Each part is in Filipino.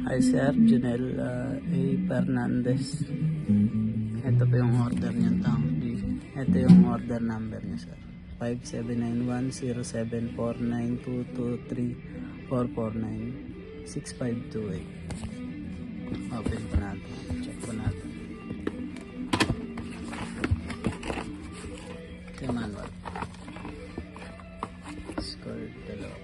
Hi Sir, Junel A. Fernandez. Ito po yung order niyo, Tangki. Ito yung order number niya, sir. 5791-0749223-449-6528. Open po natin. Check po natin. Okay, manual. Score dalawa.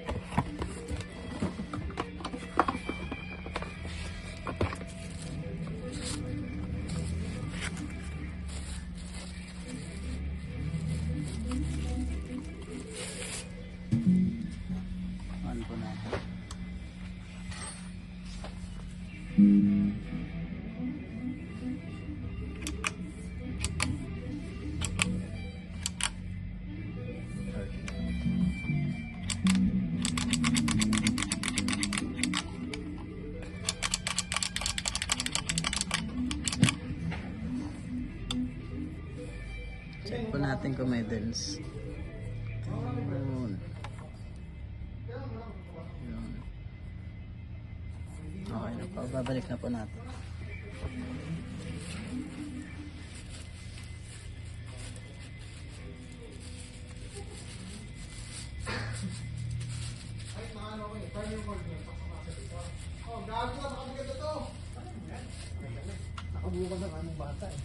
On po natin. Check po natin kung may dents. Yun. Yun. Okay na po. Babalik na po natin. Nakabukas ang aming bata eh.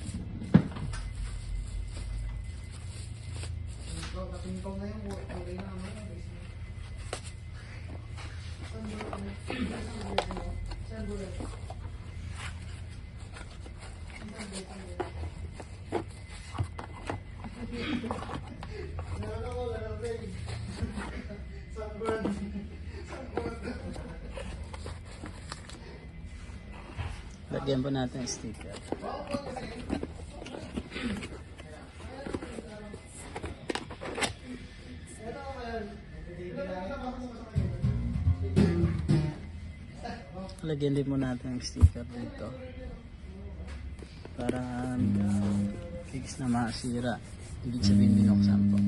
Tingkaw na yung kulay na naman. Saan bulan? Lagyan po natin yung sticker. Lagyan din mo natin yung sticker dito para fix na masira. Ibig sabihin binuksan po.